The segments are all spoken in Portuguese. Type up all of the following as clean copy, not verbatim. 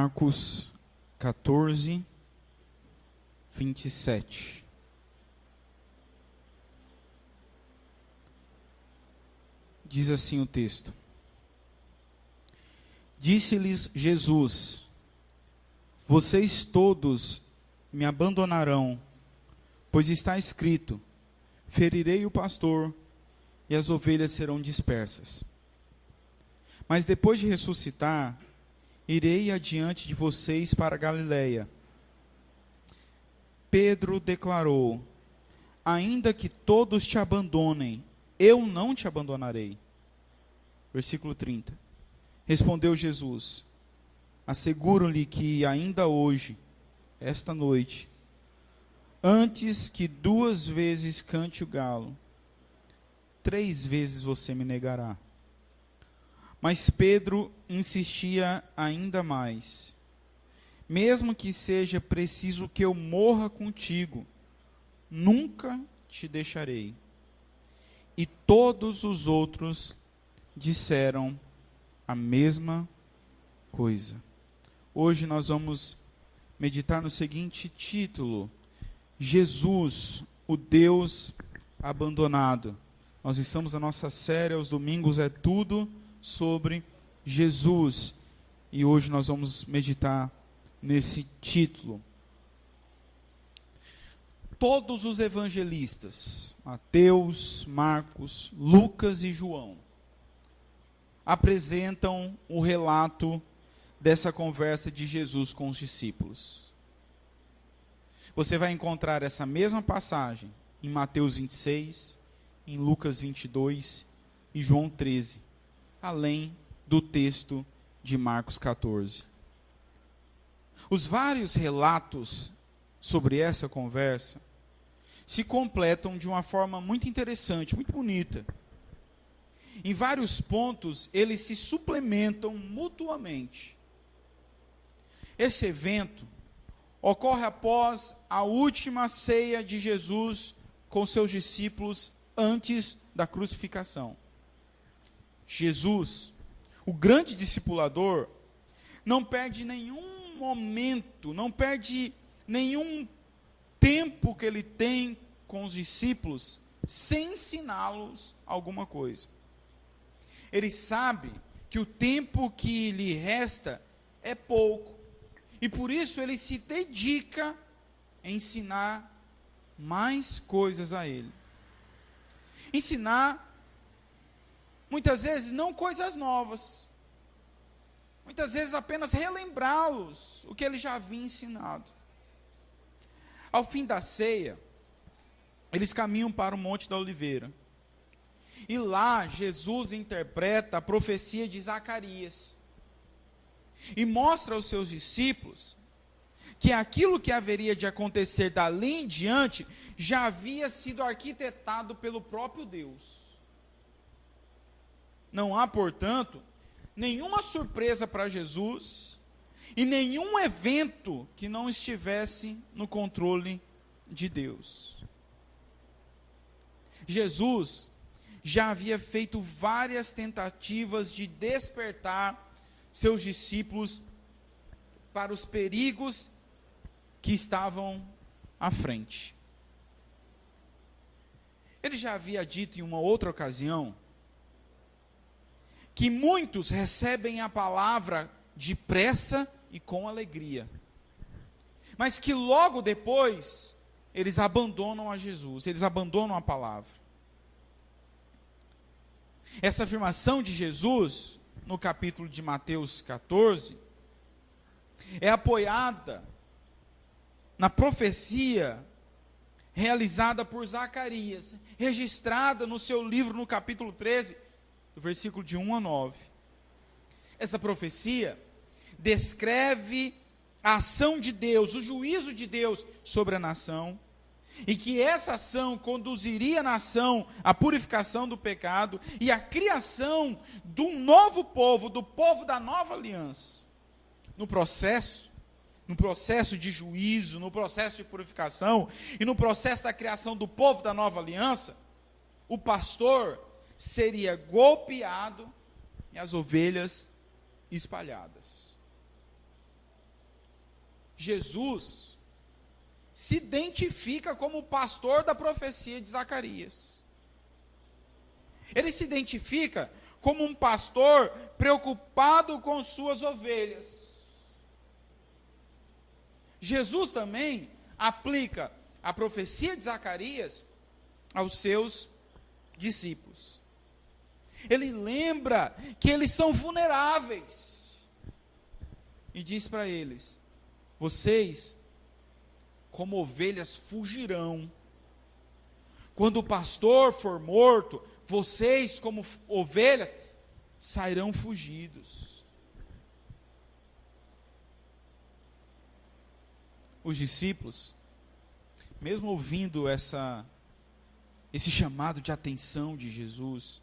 Marcos 14, 27. Diz assim o texto: Disse-lhes Jesus: Vocês todos me abandonarão, pois está escrito: ferirei o pastor e as ovelhas serão dispersas. Mas depois de ressuscitar, irei adiante de vocês para a Galileia. Pedro declarou: ainda que todos te abandonem, eu não te abandonarei. Versículo 30. Respondeu Jesus: asseguro-lhe que ainda hoje, esta noite, antes que 2 vezes cante o galo, 3 vezes você me negará. Mas Pedro insistia ainda mais: mesmo que seja preciso que eu morra contigo, nunca te deixarei. E todos os outros disseram a mesma coisa. Hoje nós vamos meditar no seguinte título: Jesus, o Deus abandonado. Nós estamos na nossa série aos domingos, é tudo sobre Jesus. E hoje nós vamos meditar nesse título. Todos os evangelistas, Mateus, Marcos, Lucas e João, apresentam o relato dessa conversa de Jesus com os discípulos. Você vai encontrar essa mesma passagem em Mateus 26, em Lucas 22 e João 13, além do texto de Marcos 14. Os vários relatos sobre essa conversa se completam de uma forma muito interessante, muito bonita. Em vários pontos, eles se suplementam mutuamente. Esse evento ocorre após a última ceia de Jesus com seus discípulos antes da crucificação. Jesus, o grande discipulador, não perde nenhum momento, não perde nenhum tempo que ele tem com os discípulos sem ensiná-los alguma coisa. Ele sabe que o tempo que lhe resta é pouco, e por isso ele se dedica a ensinar mais coisas a ele. Ensinar, muitas vezes, não coisas novas, muitas vezes apenas relembrá-los o que ele já havia ensinado. Ao fim da ceia, eles caminham para o Monte da Oliveira. E lá, Jesus interpreta a profecia de Zacarias. E mostra aos seus discípulos que aquilo que haveria de acontecer dali em diante já havia sido arquitetado pelo próprio Deus. Não há, portanto, nenhuma surpresa para Jesus e nenhum evento que não estivesse no controle de Deus. Jesus já havia feito várias tentativas de despertar seus discípulos para os perigos que estavam à frente. Ele já havia dito em uma outra ocasião que muitos recebem a palavra depressa e com alegria, mas que logo depois eles abandonam a Jesus, eles abandonam a palavra. Essa afirmação de Jesus, no capítulo de Mateus 14, é apoiada na profecia realizada por Zacarias, registrada no seu livro no capítulo 13, do versículo de 1 a 9. Essa profecia descreve a ação de Deus, o juízo de Deus sobre a nação, e que essa ação conduziria a nação à purificação do pecado e à criação de um novo povo, do povo da nova aliança. No processo de juízo, no processo de purificação e no processo da criação do povo da nova aliança, o pastor seria golpeado e as ovelhas espalhadas. Jesus se identifica como o pastor da profecia de Zacarias. Ele se identifica como um pastor preocupado com suas ovelhas. Jesus também aplica a profecia de Zacarias aos seus discípulos. Ele lembra que eles são vulneráveis e diz para eles: vocês, como ovelhas, fugirão. Quando o pastor for morto, vocês, como ovelhas, sairão fugidos. Os discípulos, mesmo ouvindo esse chamado de atenção de Jesus,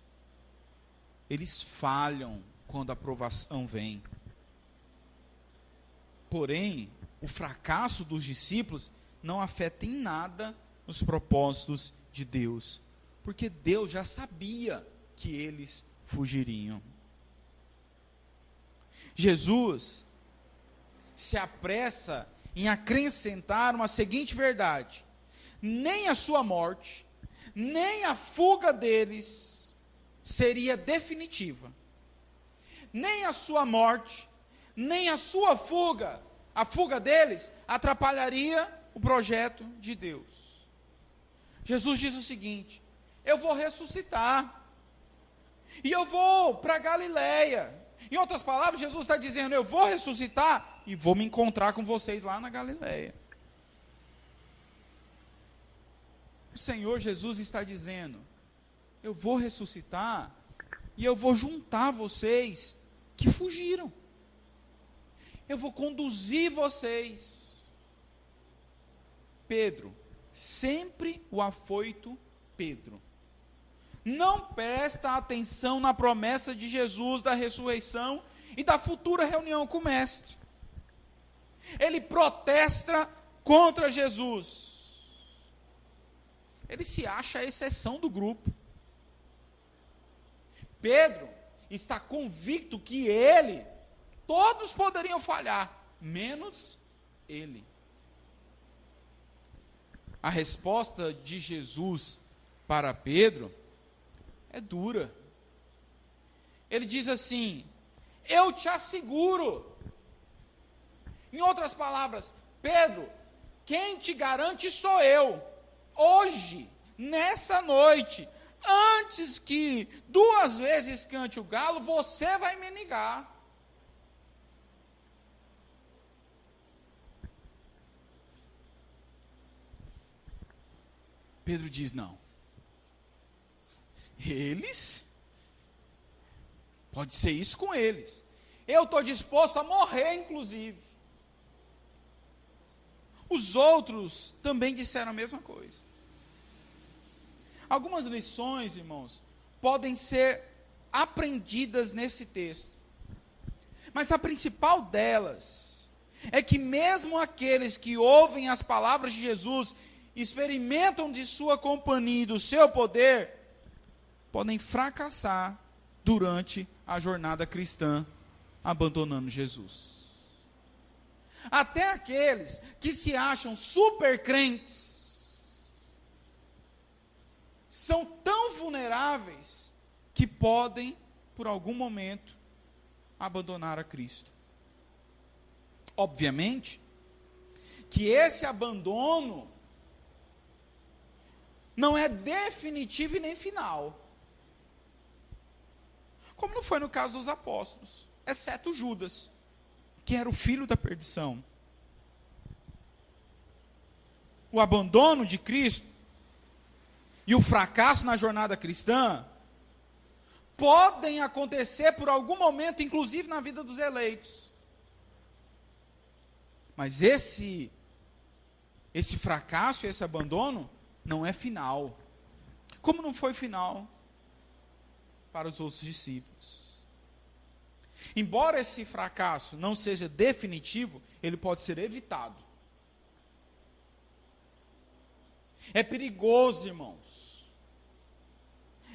eles falham quando a provação vem. Porém, o fracasso dos discípulos não afeta em nada os propósitos de Deus, porque Deus já sabia que eles fugiriam. Jesus se apressa em acrescentar uma seguinte verdade: nem a sua morte, nem a fuga deles seria definitiva. Nem a sua morte, nem a sua fuga, a fuga deles, atrapalharia o projeto de Deus. Jesus diz o seguinte: eu vou ressuscitar, e eu vou para Galileia. Em outras palavras, Jesus está dizendo: eu vou ressuscitar, e vou me encontrar com vocês lá na Galileia. O Senhor Jesus está dizendo: eu vou ressuscitar, e eu vou juntar vocês que fugiram. Eu vou conduzir vocês. Pedro, sempre o afoito Pedro, não presta atenção na promessa de Jesus da ressurreição e da futura reunião com o Mestre. Ele protesta contra Jesus. Ele se acha a exceção do grupo. Pedro está convicto que todos poderiam falhar, menos ele. A resposta de Jesus para Pedro é dura. Ele diz assim: eu te asseguro. Em outras palavras, Pedro, quem te garante sou eu. Hoje, nessa noite, antes que 2 vezes cante o galo, você vai me negar. Pedro diz: não. Eles? Pode ser isso com eles. Eu estou disposto a morrer, inclusive. Os outros também disseram a mesma coisa. Algumas lições, irmãos, podem ser aprendidas nesse texto. Mas a principal delas é que mesmo aqueles que ouvem as palavras de Jesus, experimentam de sua companhia e do seu poder, podem fracassar durante a jornada cristã, abandonando Jesus. Até aqueles que se acham super crentes são tão vulneráveis que podem, por algum momento, abandonar a Cristo. Obviamente que esse abandono não é definitivo e nem final. Como não foi no caso dos apóstolos, exceto Judas, que era o filho da perdição. O abandono de Cristo e o fracasso na jornada cristã podem acontecer por algum momento, inclusive na vida dos eleitos. Mas esse fracasso, esse abandono, não é final. Como não foi final para os outros discípulos. Embora esse fracasso não seja definitivo, ele pode ser evitado. É perigoso, irmãos.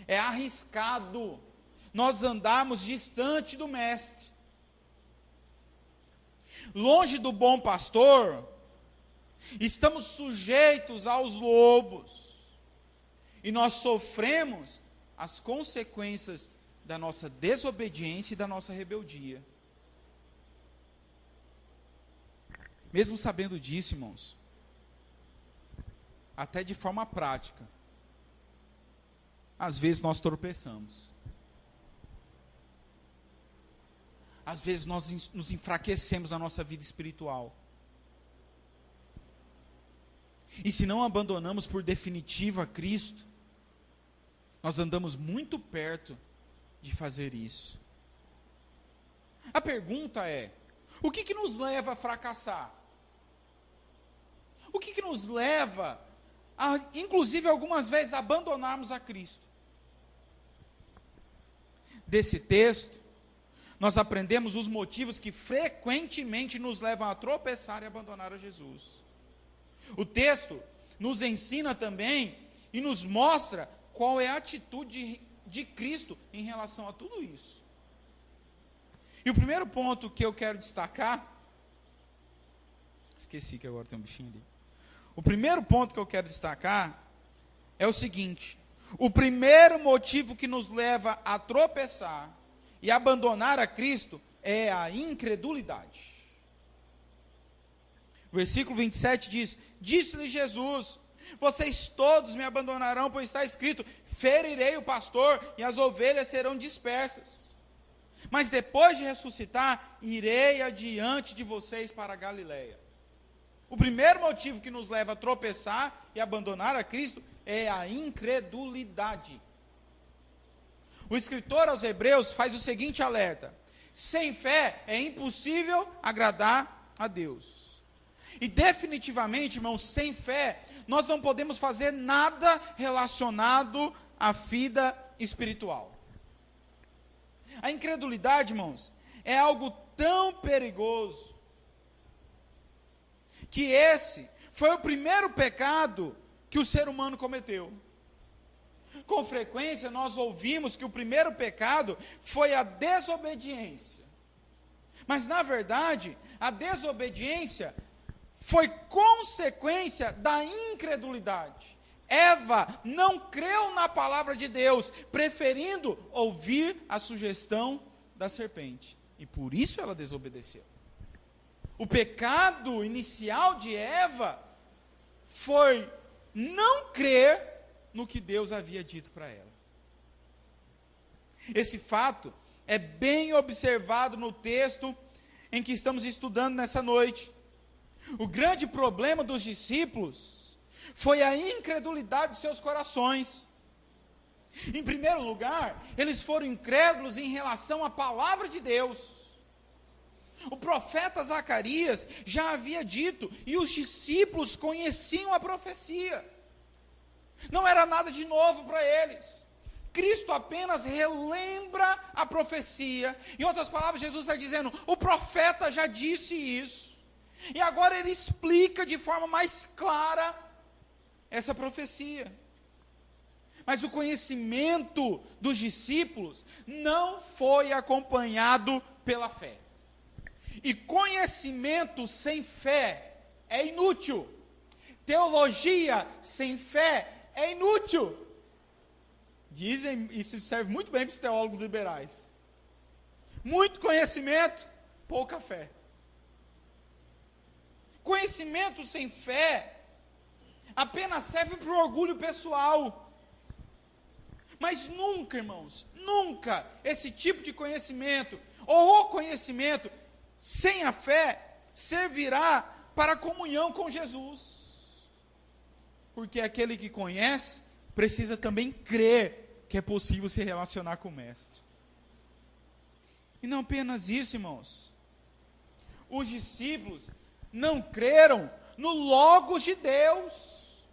É arriscado nós andarmos distante do Mestre. Longe do bom pastor, estamos sujeitos aos lobos. E nós sofremos as consequências da nossa desobediência e da nossa rebeldia. Mesmo sabendo disso, irmãos, até de forma prática, às vezes nós tropeçamos. Às vezes nós nos enfraquecemos na nossa vida espiritual. E se não abandonamos por definitivo a Cristo, nós andamos muito perto de fazer isso. A pergunta é: o que nos leva a fracassar? O que nos leva a, inclusive algumas vezes, abandonarmos a Cristo? Desse texto, nós aprendemos os motivos que frequentemente nos levam a tropeçar e abandonar a Jesus. O texto nos ensina também e nos mostra qual é a atitude de Cristo em relação a tudo isso. E o primeiro ponto que eu quero destacar, esqueci que agora tem um bichinho ali. O primeiro ponto que eu quero destacar é o seguinte: o primeiro motivo que nos leva a tropeçar e abandonar a Cristo é a incredulidade. O versículo 27 diz: disse-lhe Jesus: vocês todos me abandonarão, pois está escrito: ferirei o pastor e as ovelhas serão dispersas. Mas depois de ressuscitar, irei adiante de vocês para a Galileia. O primeiro motivo que nos leva a tropeçar e abandonar a Cristo é a incredulidade. O escritor aos Hebreus faz o seguinte alerta: sem fé é impossível agradar a Deus. E definitivamente, irmãos, sem fé, nós não podemos fazer nada relacionado à vida espiritual. A incredulidade, irmãos, é algo tão perigoso, que esse foi o primeiro pecado que o ser humano cometeu. Com frequência nós ouvimos que o primeiro pecado foi a desobediência. Mas na verdade, a desobediência foi consequência da incredulidade. Eva não creu na palavra de Deus, preferindo ouvir a sugestão da serpente. E por isso ela desobedeceu. O pecado inicial de Eva foi não crer no que Deus havia dito para ela. Esse fato é bem observado no texto em que estamos estudando nessa noite. O grande problema dos discípulos foi a incredulidade de seus corações. Em primeiro lugar, eles foram incrédulos em relação à palavra de Deus. O profeta Zacarias já havia dito, e os discípulos conheciam a profecia. Não era nada de novo para eles. Cristo apenas relembra a profecia. Em outras palavras, Jesus está dizendo: o profeta já disse isso. E agora ele explica de forma mais clara essa profecia. Mas o conhecimento dos discípulos não foi acompanhado pela fé. E conhecimento sem fé é inútil. Teologia sem fé é inútil. Dizem, isso serve muito bem para os teólogos liberais. Muito conhecimento, pouca fé. Conhecimento sem fé apenas serve para o orgulho pessoal. Mas nunca, irmãos, nunca esse tipo de conhecimento, ou o conhecimento sem a fé, servirá para a comunhão com Jesus. Porque aquele que conhece, precisa também crer que é possível se relacionar com o Mestre. E não apenas isso, irmãos. Os discípulos não creram no Logos de Deus,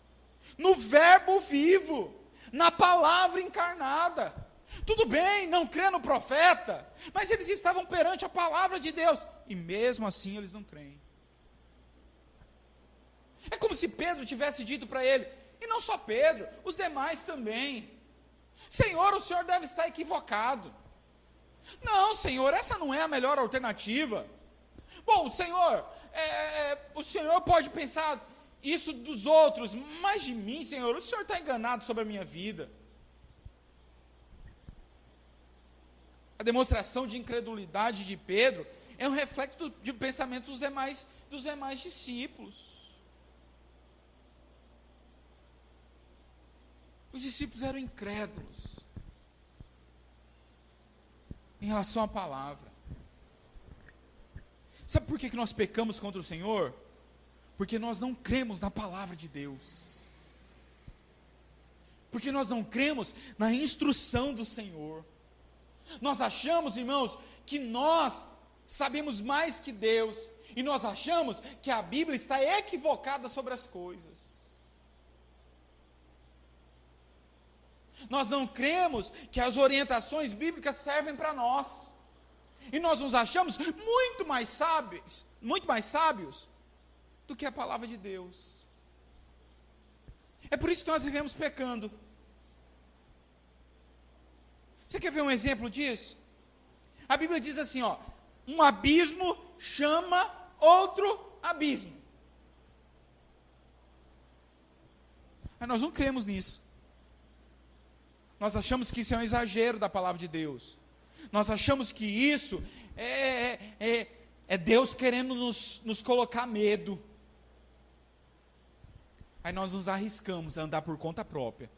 no Verbo vivo, na palavra encarnada. Tudo bem, não crê no profeta, mas eles estavam perante a palavra de Deus, e mesmo assim eles não creem. É como se Pedro tivesse dito para ele, e não só Pedro, os demais também: Senhor, o senhor deve estar equivocado. Não, Senhor, essa não é a melhor alternativa. Bom, o Senhor pode pensar isso dos outros, mas de mim, Senhor, o Senhor está enganado sobre a minha vida. A demonstração de incredulidade de Pedro é um reflexo de pensamentos dos demais discípulos. Os discípulos eram incrédulos em relação à palavra. Sabe por que nós pecamos contra o Senhor? Porque nós não cremos na palavra de Deus. Porque nós não cremos na instrução do Senhor. Nós achamos, irmãos, que nós sabemos mais que Deus. E nós achamos que a Bíblia está equivocada sobre as coisas. Nós não cremos que as orientações bíblicas servem para nós. E nós nos achamos muito mais sábios do que a palavra de Deus. É por isso que nós vivemos pecando. Você quer ver um exemplo disso? A Bíblia diz assim, um abismo chama outro abismo. Mas nós não cremos nisso. Nós achamos que isso é um exagero da palavra de Deus. Nós achamos que isso é Deus querendo nos colocar medo. Aí nós nos arriscamos a andar por conta própria.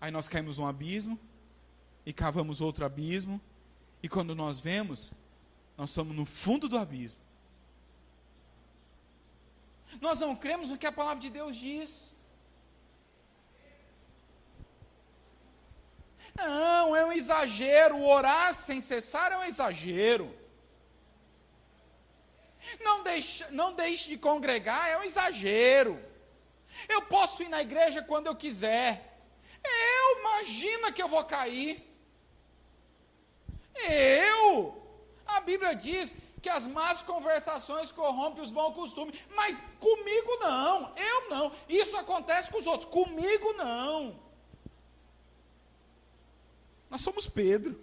Aí nós caímos num abismo, e cavamos outro abismo, e quando nós vemos, nós estamos no fundo do abismo. Nós não cremos no que a palavra de Deus diz. Não, é um exagero, orar sem cessar é um exagero. Não deixe de congregar, é um exagero. Eu posso ir na igreja quando eu quiser. Imagina que eu vou cair. A Bíblia diz que as más conversações corrompem os bons costumes, mas comigo não, eu não. Isso acontece com os outros, comigo não. Nós somos Pedro.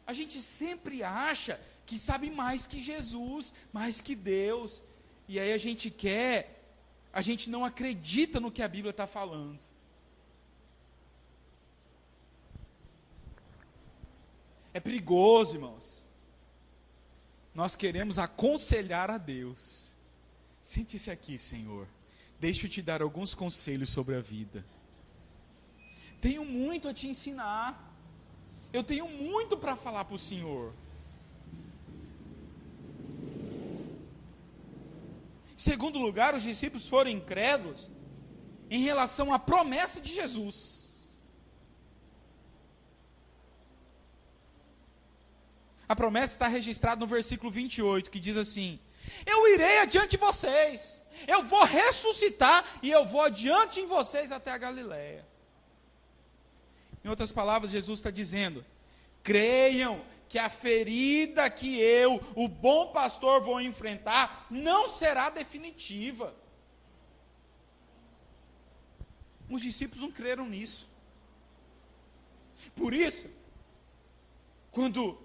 A gente sempre acha que sabe mais que Jesus, mais que Deus. E aí a gente não acredita no que a Bíblia está falando. É perigoso, irmãos. Nós queremos aconselhar a Deus. Sente-se aqui, Senhor. Deixa eu te dar alguns conselhos sobre a vida. Tenho muito a te ensinar. Eu tenho muito para falar para o Senhor. Em segundo lugar, os discípulos foram incrédulos em relação à promessa de Jesus. A promessa está registrada no versículo 28, que diz assim: eu irei adiante de vocês, eu vou ressuscitar e eu vou adiante de vocês até a Galileia. Em outras palavras, Jesus está dizendo: creiam que a ferida que eu, o bom pastor, vou enfrentar, não será definitiva. Os discípulos não creram nisso. Por isso, quando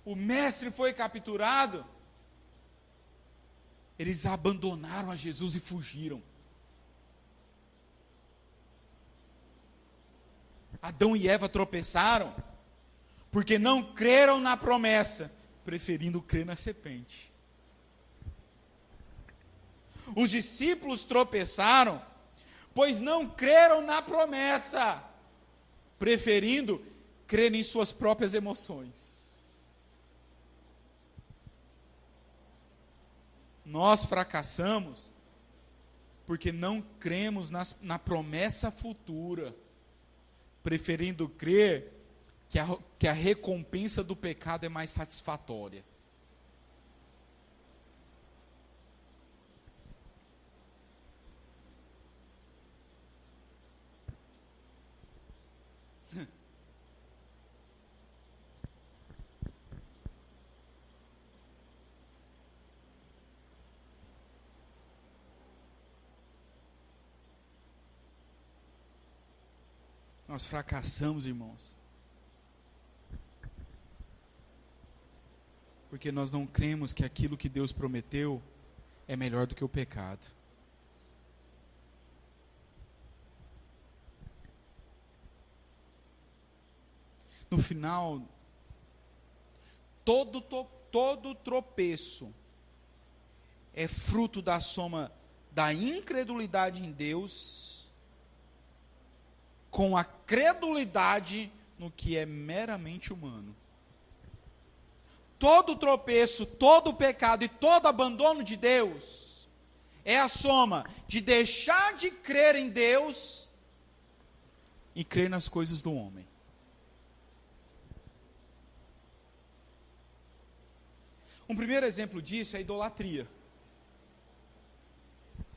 o mestre foi capturado, eles abandonaram a Jesus e fugiram. Adão e Eva tropeçaram, porque não creram na promessa, preferindo crer na serpente. Os discípulos tropeçaram, pois não creram na promessa, preferindo crer em suas próprias emoções. Nós fracassamos, porque não cremos na promessa futura, preferindo crer que a recompensa do pecado é mais satisfatória. Nós fracassamos, irmãos, Porque nós não cremos que aquilo que Deus prometeu é melhor do que o pecado. No final, todo tropeço é fruto da soma da incredulidade em Deus com a credulidade no que é meramente humano. Todo tropeço, todo pecado e todo abandono de Deus é a soma de deixar de crer em Deus e crer nas coisas do homem. Um primeiro exemplo disso é a idolatria.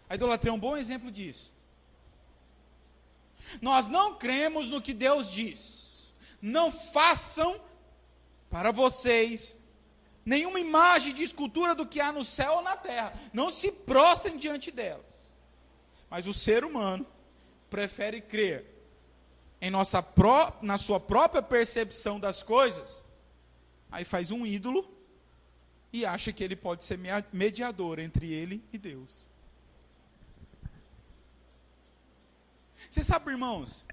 A idolatria é um bom exemplo disso. Nós não cremos no que Deus diz. Não façam para vocês nenhuma imagem de escultura do que há no céu ou na terra. Não se prostrem diante delas. Mas o ser humano prefere crer na sua própria percepção das coisas. Aí faz um ídolo e acha que ele pode ser mediador entre ele e Deus. Você sabe, irmãos,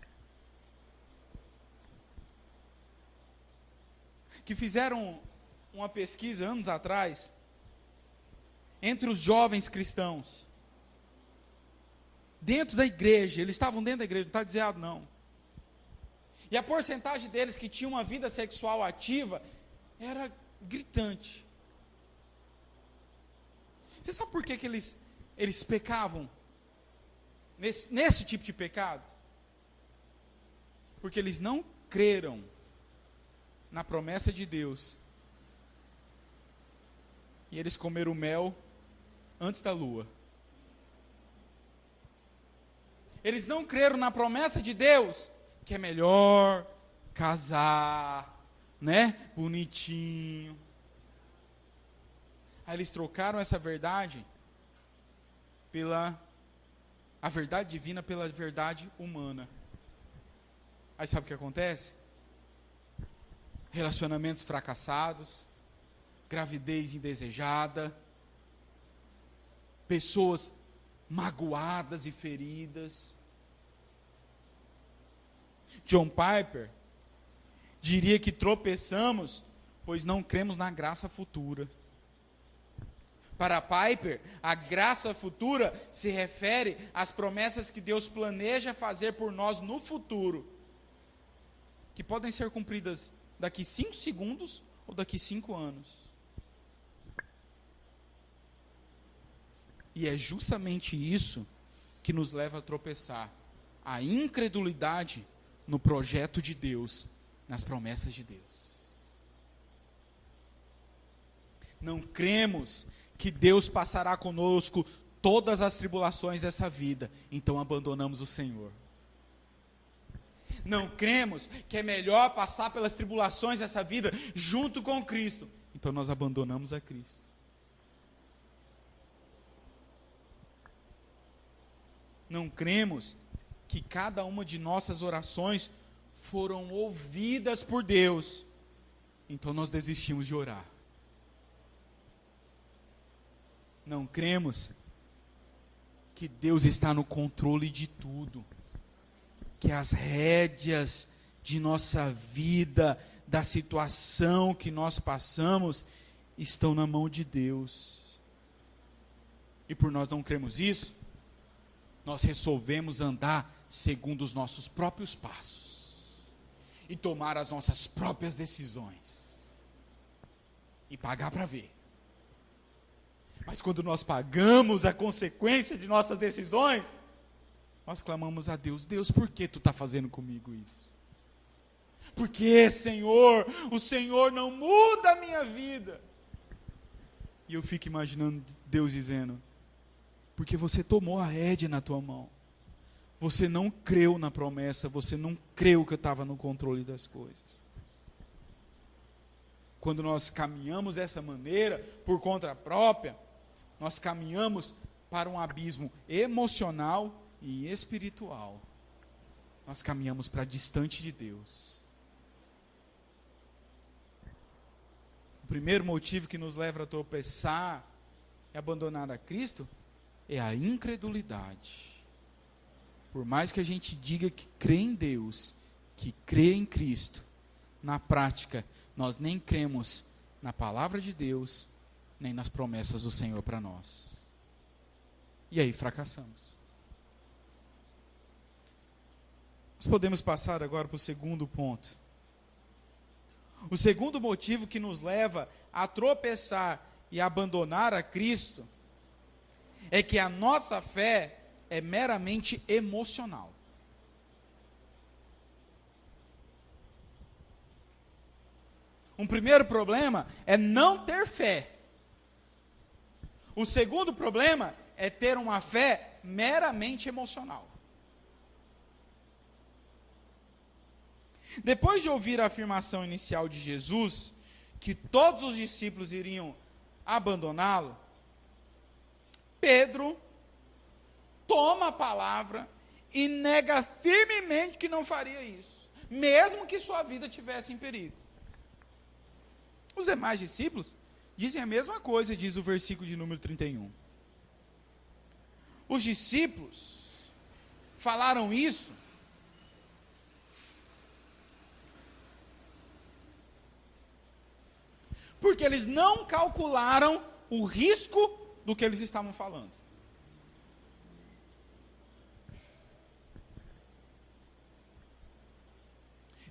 que fizeram uma pesquisa anos atrás entre os jovens cristãos dentro da igreja. Eles estavam dentro da igreja, não está dizendo não. E a porcentagem deles que tinham uma vida sexual ativa era gritante. Você sabe por que eles pecavam nesse tipo de pecado? Porque eles não creram na promessa de Deus. E eles comeram mel antes da lua. Eles não creram na promessa de Deus, que é melhor casar, né? Bonitinho. Aí eles trocaram essa verdade a verdade divina pela verdade humana. Aí sabe o que acontece? Relacionamentos fracassados, gravidez indesejada, pessoas magoadas e feridas. John Piper diria que tropeçamos, pois não cremos na graça futura. Para Piper, a graça futura se refere às promessas que Deus planeja fazer por nós no futuro, que podem ser cumpridas daqui 5 segundos ou daqui 5 anos. E é justamente isso que nos leva a tropeçar, a incredulidade no projeto de Deus, nas promessas de Deus. Não cremos que Deus passará conosco todas as tribulações dessa vida, então abandonamos o Senhor. Não cremos que é melhor passar pelas tribulações dessa vida junto com Cristo, então nós abandonamos a Cristo. Não cremos que cada uma de nossas orações foram ouvidas por Deus, então nós desistimos de orar. Não cremos que Deus está no controle de tudo, que as rédeas de nossa vida, da situação que nós passamos, estão na mão de Deus. E por nós não cremos isso, nós resolvemos andar segundo os nossos próprios passos e tomar as nossas próprias decisões e pagar para ver. Mas quando nós pagamos a consequência de nossas decisões, nós clamamos a Deus: Deus, por que tu está fazendo comigo isso? Por que, Senhor? O Senhor não muda a minha vida. E eu fico imaginando Deus dizendo: porque você tomou a rédea na tua mão. Você não creu na promessa, você não creu que eu estava no controle das coisas. Quando nós caminhamos dessa maneira, por conta própria, nós caminhamos para um abismo emocional e espiritual. Nós caminhamos para distante de Deus. primeiro motivo que nos leva a tropeçar e abandonar a Cristo é a incredulidade. Por mais que a gente diga que crê em Deus, que crê em Cristo, na prática, nós nem cremos na palavra de Deus, nem nas promessas do Senhor para nós. E aí fracassamos. Nós podemos passar agora para o segundo ponto. O segundo motivo que nos leva a tropeçar e abandonar a Cristo é que a nossa fé é meramente emocional. Um primeiro problema é não ter fé. O segundo problema é ter uma fé meramente emocional. Depois de ouvir a afirmação inicial de Jesus, que todos os discípulos iriam abandoná-lo, Pedro toma a palavra e nega firmemente que não faria isso, mesmo que sua vida estivesse em perigo. Os demais discípulos dizem a mesma coisa, diz o versículo de número 31. Os discípulos falaram isso porque eles não calcularam o risco do que eles estavam falando.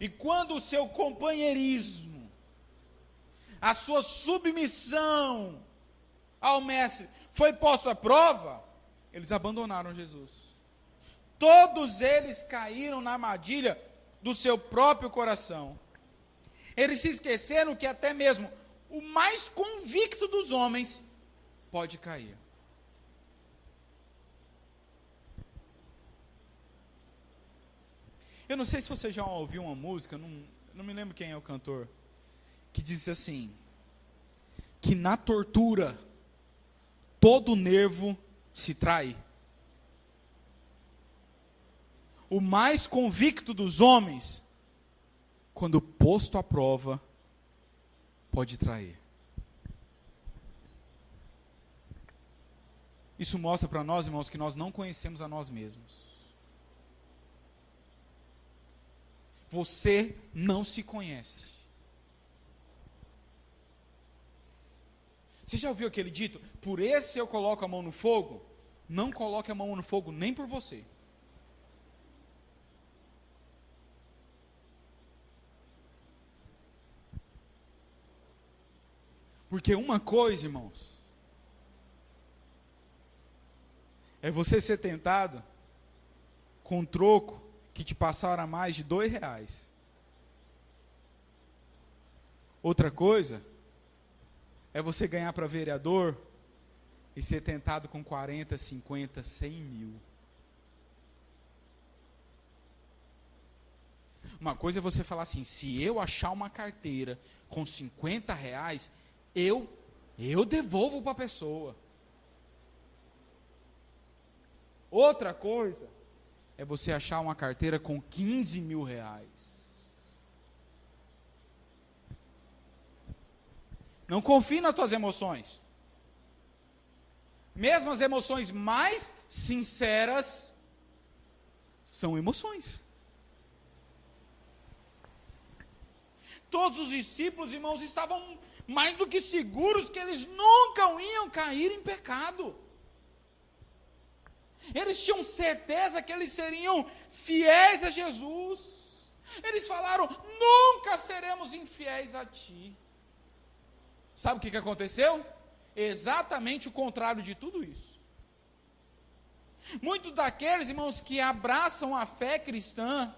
E quando o seu companheirismo, a sua submissão ao mestre foi posto à prova, eles abandonaram Jesus. Todos eles caíram na armadilha do seu próprio coração. Eles se esqueceram que até mesmo o mais convicto dos homens pode cair. Eu não sei se você já ouviu uma música, não me lembro quem é o cantor, que diz assim, que na tortura, todo nervo se trai. O mais convicto dos homens, quando posto à prova, pode trair. Isso mostra para nós, irmãos, que nós não conhecemos a nós mesmos. Você não se conhece. Você já ouviu aquele dito? Por esse eu coloco a mão no fogo? Não coloque a mão no fogo nem por você. Porque uma coisa, irmãos, é você ser tentado com um troco que te passaram a mais de R$2. Outra coisa é você ganhar para vereador e ser tentado com 40, 50, 100 mil. Uma coisa é você falar assim, se eu achar uma carteira com R$50, eu devolvo para a pessoa. Outra coisa é você achar uma carteira com R$15 mil. Não confie nas tuas emoções. Mesmo as emoções mais sinceras são emoções. Todos os discípulos, irmãos, estavam mais do que seguros que eles nunca iam cair em pecado. Eles tinham certeza que eles seriam fiéis a Jesus. Eles falaram, nunca seremos infiéis a ti. Sabe o que aconteceu? Exatamente o contrário de tudo isso. Muitos daqueles, irmãos, que abraçam a fé cristã,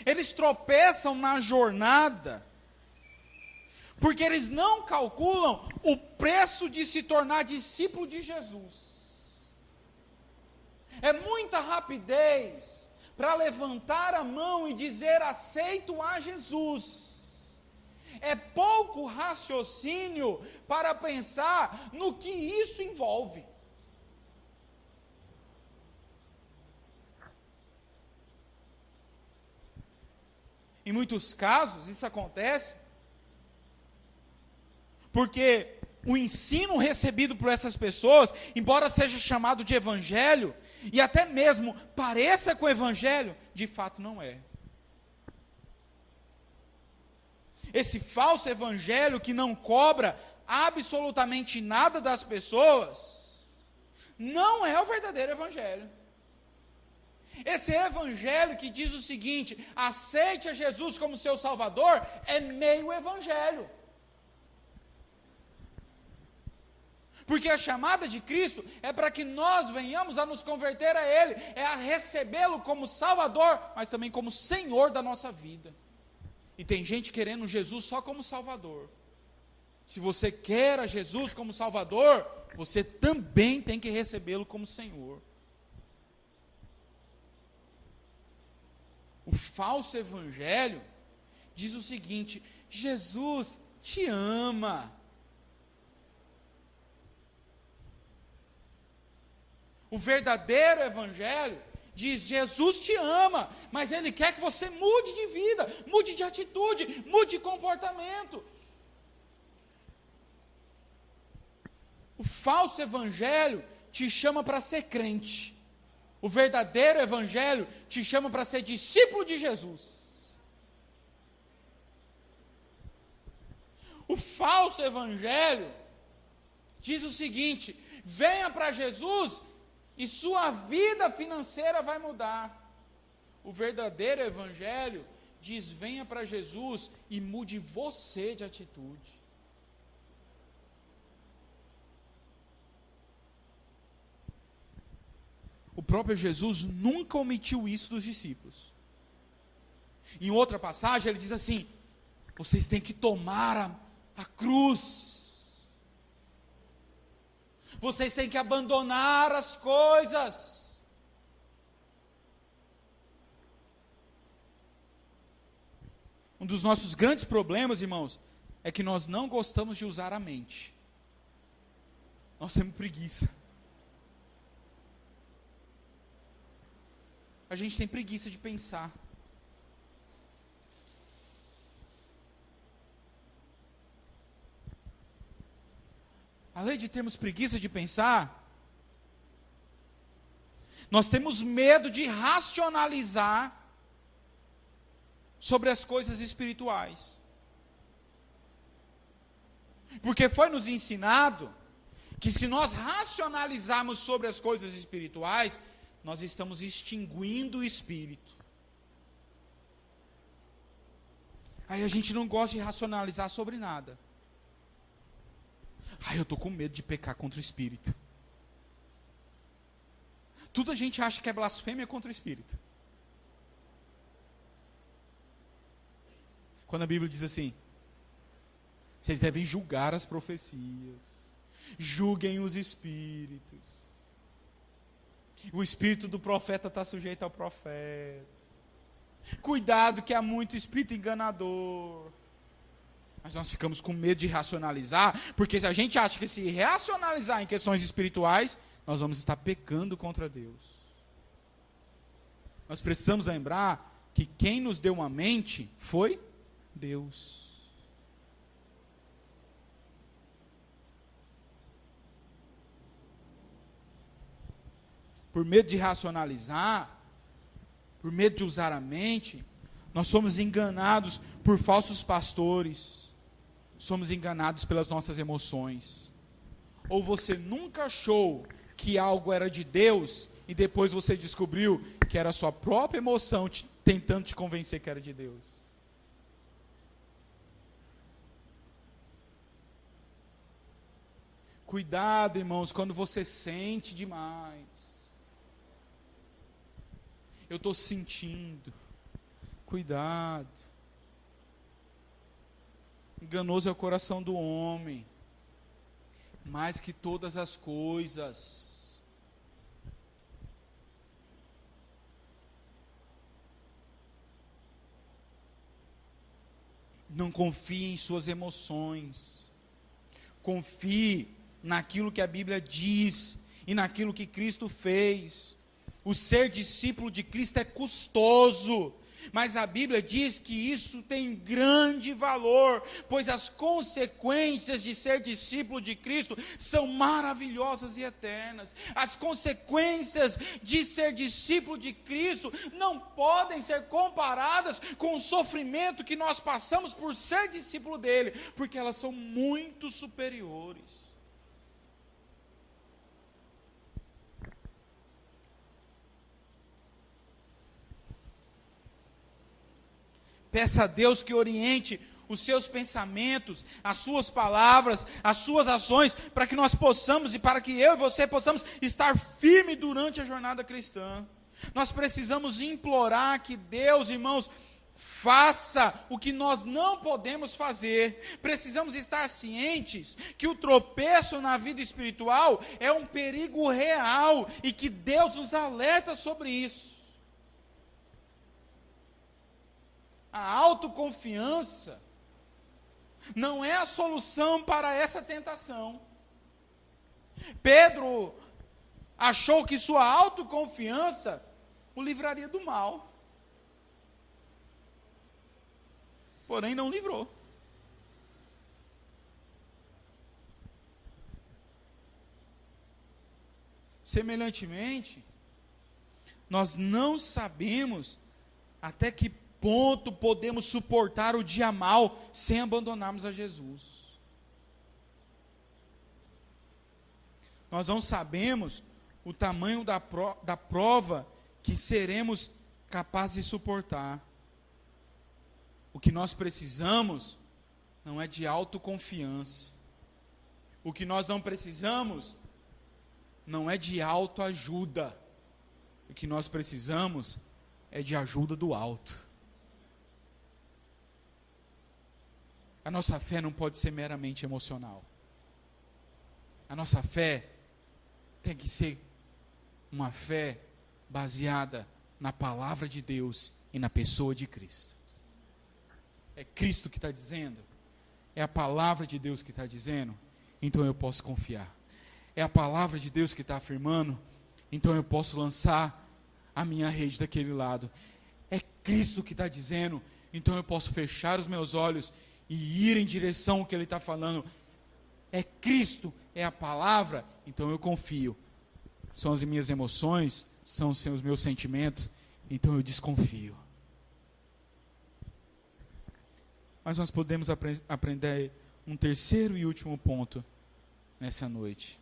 eles tropeçam na jornada, porque eles não calculam o preço de se tornar discípulo de Jesus. É muita rapidez para levantar a mão e dizer aceito a Jesus. É pouco raciocínio para pensar no que isso envolve. Em muitos casos, isso acontece porque o ensino recebido por essas pessoas, embora seja chamado de evangelho, e até mesmo pareça com o evangelho, de fato não é. Esse falso evangelho que não cobra absolutamente nada das pessoas, não é o verdadeiro evangelho. Esse evangelho que diz o seguinte: aceite a Jesus como seu Salvador, é meio evangelho. Porque a chamada de Cristo é para que nós venhamos a nos converter a Ele, é a recebê-lo como Salvador, mas também como Senhor da nossa vida. E tem gente querendo Jesus só como Salvador. Se você quer a Jesus como Salvador, você também tem que recebê-lo como Senhor. O falso evangelho diz o seguinte: Jesus te ama. O verdadeiro evangelho diz: Jesus te ama, mas Ele quer que você mude de vida, mude de atitude, mude de comportamento. O falso evangelho te chama para ser crente. O verdadeiro evangelho te chama para ser discípulo de Jesus. O falso evangelho diz o seguinte: venha para Jesus e sua vida financeira vai mudar. O verdadeiro evangelho diz: venha para Jesus e mude você de atitude. O próprio Jesus nunca omitiu isso dos discípulos. Em outra passagem ele diz assim: vocês têm que tomar a cruz. Vocês têm que abandonar as coisas. Um dos nossos grandes problemas, irmãos, é que nós não gostamos de usar a mente. Nós temos preguiça. A gente tem preguiça de pensar. Além de termos preguiça de pensar, nós temos medo de racionalizar sobre as coisas espirituais. Porque foi nos ensinado que se nós racionalizarmos sobre as coisas espirituais, nós estamos extinguindo o espírito. Aí a gente não gosta de racionalizar sobre nada. Eu estou com medo de pecar contra o espírito. Tudo a gente acha que é blasfêmia contra o espírito. Quando a Bíblia diz assim: vocês devem julgar as profecias, julguem os espíritos. O espírito do profeta está sujeito ao profeta. Cuidado que há muito espírito enganador. Mas nós ficamos com medo de racionalizar, porque se a gente acha que se racionalizar em questões espirituais, nós vamos estar pecando contra Deus. Nós precisamos lembrar que quem nos deu uma mente foi Deus. Por medo de racionalizar, por medo de usar a mente, nós somos enganados por falsos pastores, somos enganados pelas nossas emoções. Ou você nunca achou que algo era de Deus, e depois você descobriu que era a sua própria emoção tentando te convencer que era de Deus. Cuidado, irmãos, quando você sente demais. Eu estou sentindo. Cuidado. Enganoso é o coração do homem, mais que todas as coisas. Não confie em suas emoções. Confie naquilo que a Bíblia diz e naquilo que Cristo fez. O ser discípulo de Cristo é custoso, Mas a Bíblia diz que isso tem grande valor, pois as consequências de ser discípulo de Cristo são maravilhosas e eternas. As consequências de ser discípulo de Cristo não podem ser comparadas com o sofrimento que nós passamos por ser discípulo dele, porque elas são muito superiores. Peça a Deus que oriente os seus pensamentos, as suas palavras, as suas ações, para que nós possamos, e para que eu e você possamos estar firme durante a jornada cristã. Nós precisamos implorar que Deus, irmãos, faça o que nós não podemos fazer. Precisamos estar cientes que o tropeço na vida espiritual é um perigo real, e que Deus nos alerta sobre isso. A autoconfiança não é a solução para essa tentação. Pedro achou que sua autoconfiança o livraria do mal. Porém, não livrou. Semelhantemente, nós não sabemos até que ponto podemos suportar o dia mal sem abandonarmos a Jesus. Nós não sabemos o tamanho da prova que seremos capazes de suportar. O que nós precisamos não é de autoconfiança. O que nós não precisamos não é de autoajuda. O que nós precisamos é de ajuda do alto. A nossa fé não pode ser meramente emocional. A nossa fé tem que ser uma fé baseada na palavra de Deus e na pessoa de Cristo. É Cristo que está dizendo, é a palavra de Deus que está dizendo, então eu posso confiar. É a palavra de Deus que está afirmando, então eu posso lançar a minha rede daquele lado. É Cristo que está dizendo, então eu posso fechar os meus olhos e ir em direção ao que Ele está falando. É Cristo, é a palavra, então eu confio. São as minhas emoções, são os meus sentimentos, então eu desconfio. Mas nós podemos aprender um terceiro e último ponto nessa noite.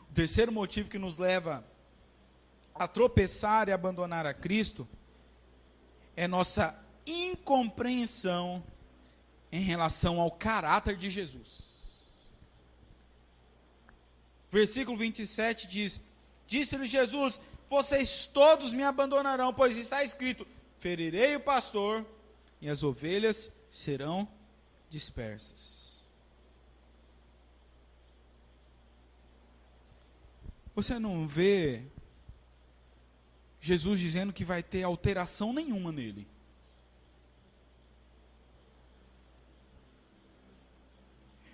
O terceiro motivo que nos leva a tropeçar e abandonar a Cristo é nossa incompreensão em relação ao caráter de Jesus. Versículo 27 diz: disse-lhe Jesus: vocês todos me abandonarão, pois está escrito: ferirei o pastor e as ovelhas serão dispersas. Você não vê Jesus dizendo que vai ter alteração nenhuma nele.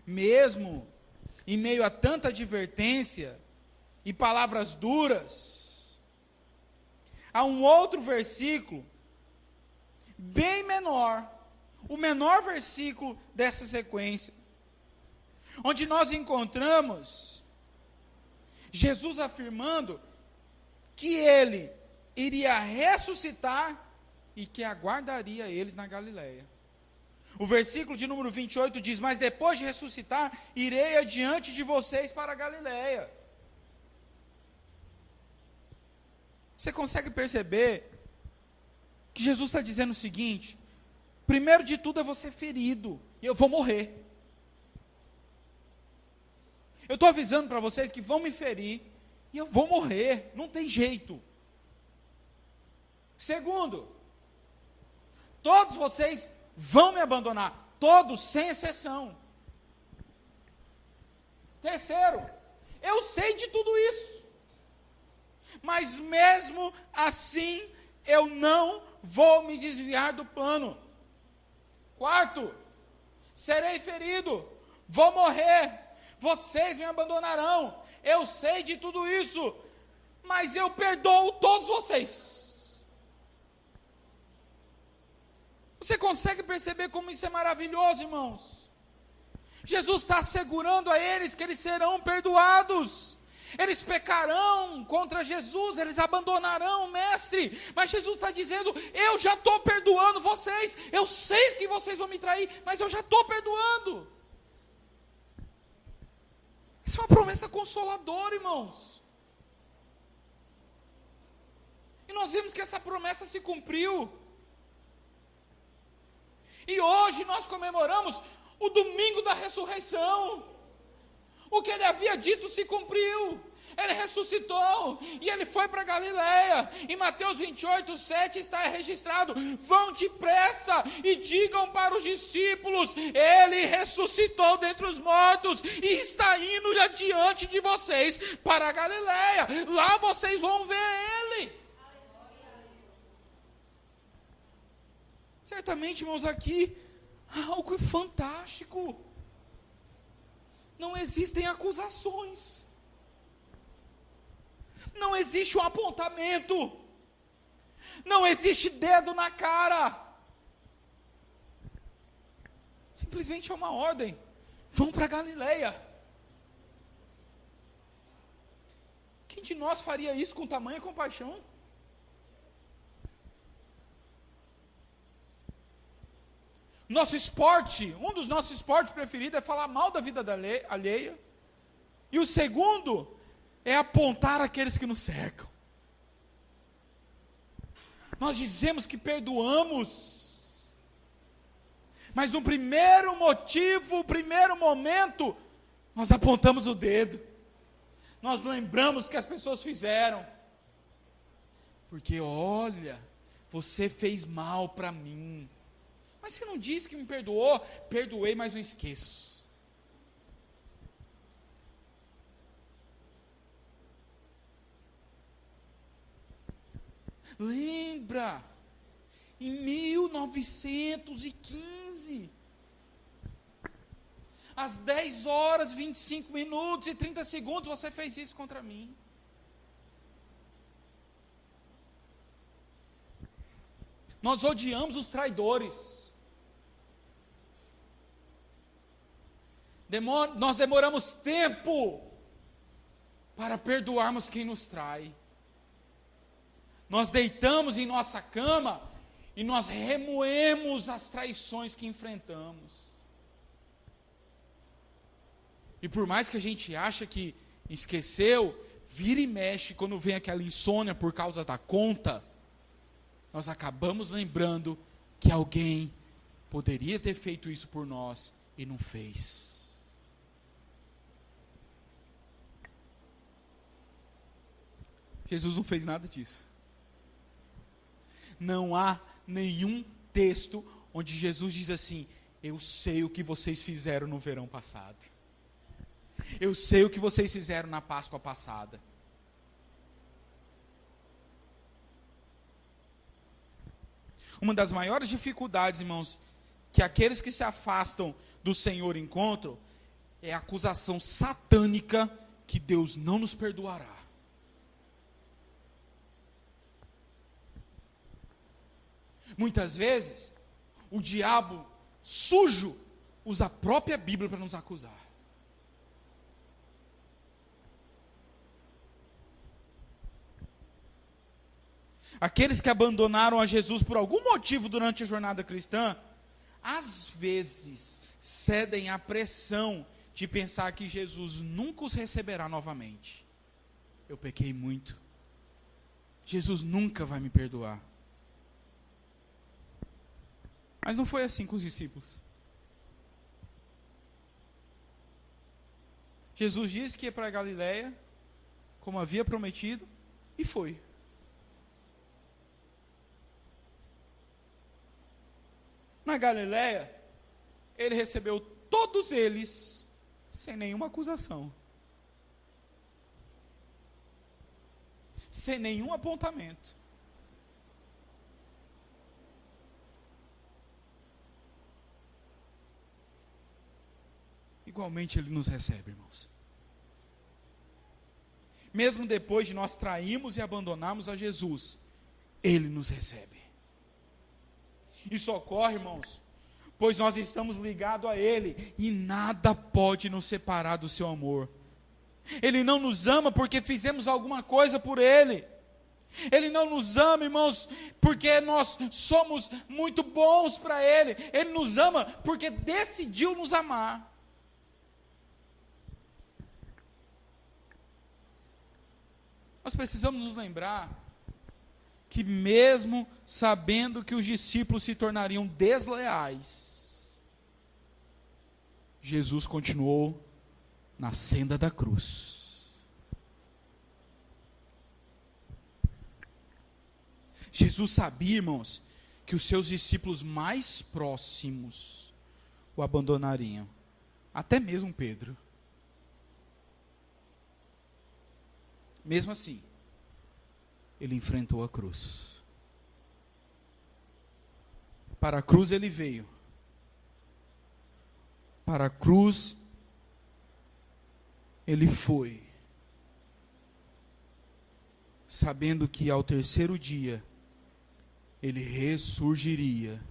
Mesmo em meio a tanta advertência e palavras duras, há um outro versículo, bem menor, o menor versículo dessa sequência, onde nós encontramos Jesus afirmando que ele iria ressuscitar e que aguardaria eles na Galileia. O versículo de número 28 diz: mas depois de ressuscitar, irei adiante de vocês para a Galileia. Você consegue perceber que Jesus está dizendo o seguinte: primeiro de tudo eu vou ser ferido, e eu vou morrer. Eu estou avisando para vocês que vão me ferir, e eu vou morrer, não tem jeito. Segundo, todos vocês vão me abandonar, todos, sem exceção. Terceiro, eu sei de tudo isso, mas mesmo assim, eu não vou me desviar do plano. Quarto, serei ferido, vou morrer, vocês me abandonarão, eu sei de tudo isso, mas eu perdoo todos vocês. Você consegue perceber como isso é maravilhoso, irmãos? Jesus está assegurando a eles que eles serão perdoados. Eles pecarão contra Jesus, eles abandonarão o mestre, mas Jesus está dizendo, eu já estou perdoando vocês, eu sei que vocês vão me trair, mas eu já estou perdoando. Isso é uma promessa consoladora, irmãos. E nós vimos que essa promessa se cumpriu. E hoje nós comemoramos o domingo da ressurreição. O que ele havia dito se cumpriu. Ele ressuscitou e ele foi para Galileia. Em Mateus 28:7 está registrado: vão depressa e digam para os discípulos, ele ressuscitou dentre os mortos e está indo adiante de vocês para a Galileia. Lá vocês vão ver ele. Certamente, irmãos, aqui há algo fantástico. Não existem acusações. Não existe um apontamento. Não existe dedo na cara. Simplesmente é uma ordem. Vão para Galileia. Quem de nós faria isso com tamanha compaixão? Nosso esporte, um dos nossos esportes preferidos é falar mal da vida alheia. E o segundo é apontar aqueles que nos cercam. Nós dizemos que perdoamos, mas no primeiro motivo, primeiro momento, nós apontamos o dedo. Nós lembramos que as pessoas fizeram. Porque olha, você fez mal para mim. Mas você não disse que me perdoou? Perdoei, mas não esqueço. Lembra, em 1915, às 10h25:30, você fez isso contra mim. Nós odiamos os traidores. Nós demoramos tempo para perdoarmos quem nos trai. Nós deitamos em nossa cama e nós remoemos as traições que enfrentamos. E por mais que a gente ache que esqueceu, vira e mexe quando vem aquela insônia por causa da conta, nós acabamos lembrando que alguém poderia ter feito isso por nós e não fez. Jesus não fez nada disso. Não há nenhum texto onde Jesus diz assim: eu sei o que vocês fizeram no verão passado. Eu sei o que vocês fizeram na Páscoa passada. Uma das maiores dificuldades, irmãos, que aqueles que se afastam do Senhor encontram, é a acusação satânica que Deus não nos perdoará. Muitas vezes, o diabo sujo usa a própria Bíblia para nos acusar. Aqueles que abandonaram a Jesus por algum motivo durante a jornada cristã, às vezes cedem à pressão de pensar que Jesus nunca os receberá novamente. Eu pequei muito. Jesus nunca vai me perdoar. Mas não foi assim com os discípulos. Jesus disse que ia para a Galileia, como havia prometido, e foi. Na Galileia, ele recebeu todos eles sem nenhuma acusação. Sem nenhum apontamento. Igualmente ele nos recebe, irmãos. mesmo depois de nós trairmos e abandonarmos a Jesus, Ele nos recebe. Isso ocorre, irmãos, pois nós estamos ligados a Ele, e nada pode nos separar do seu amor. Ele não nos ama porque fizemos alguma coisa por Ele. Ele não nos ama, irmãos, porque nós somos muito bons para Ele. Ele nos ama porque decidiu nos amar. Nós precisamos nos lembrar que mesmo sabendo que os discípulos se tornariam desleais, Jesus continuou na senda da cruz. Jesus sabia, irmãos, que os seus discípulos mais próximos o abandonariam, até mesmo Pedro. Mesmo assim, ele enfrentou a cruz. Para a cruz ele veio. Para a cruz ele foi. Sabendo que ao terceiro dia ele ressurgiria.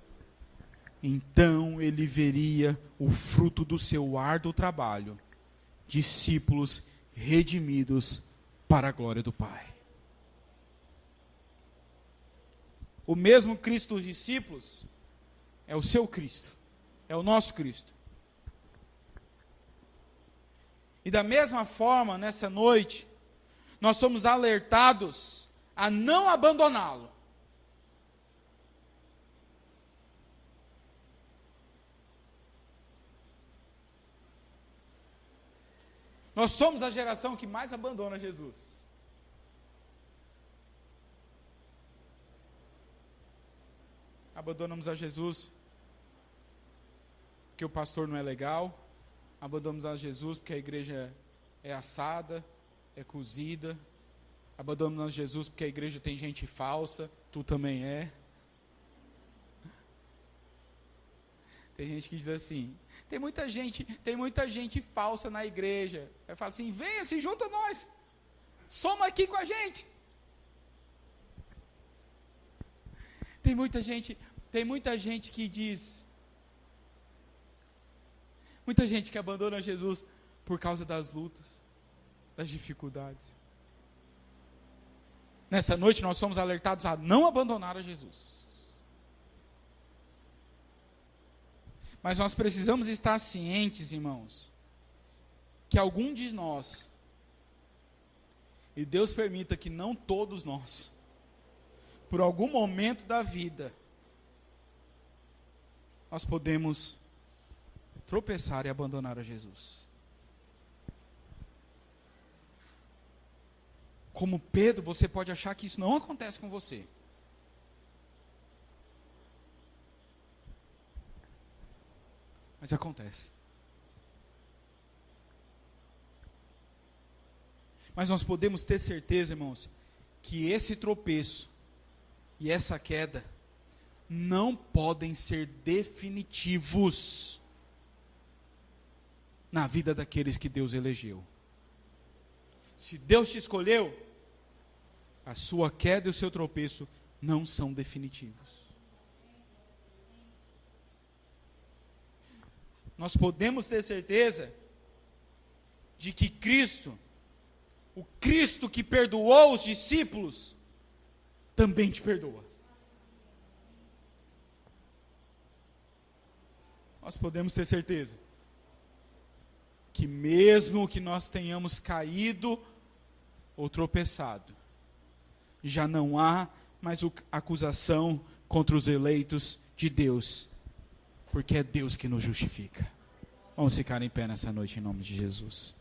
Então ele veria o fruto do seu árduo trabalho, discípulos redimidos para a glória do Pai. O mesmo Cristo dos discípulos é o seu Cristo, é o nosso Cristo. E da mesma forma, nessa noite, nós somos alertados a não abandoná-lo. Nós somos a geração que mais abandona Jesus. Abandonamos a Jesus porque o pastor não é legal. Abandonamos a Jesus porque a igreja é assada, é cozida. Abandonamos a Jesus porque a igreja tem gente falsa. Tu também é. Tem gente que diz assim: tem muita gente falsa na igreja. Aí fala assim: venha, se junta a nós, soma aqui com a gente. Tem muita gente que diz, muita gente que abandona Jesus por causa das lutas, das dificuldades. Nessa noite nós somos alertados a não abandonar a Jesus. Mas nós precisamos estar cientes, irmãos, que algum de nós, e Deus permita que não todos nós, por algum momento da vida, nós podemos tropeçar e abandonar a Jesus. Como Pedro, você pode achar que isso não acontece com você. Mas acontece. Mas nós podemos ter certeza, irmãos, que esse tropeço e essa queda não podem ser definitivos na vida daqueles que Deus elegeu. Se Deus te escolheu, a sua queda e o seu tropeço não são definitivos. Nós podemos ter certeza de que Cristo, o Cristo que perdoou os discípulos, também te perdoa. Nós podemos ter certeza que mesmo que nós tenhamos caído ou tropeçado, já não há mais acusação contra os eleitos de Deus, porque é Deus que nos justifica. Vamos ficar em pé nessa noite em nome de Jesus.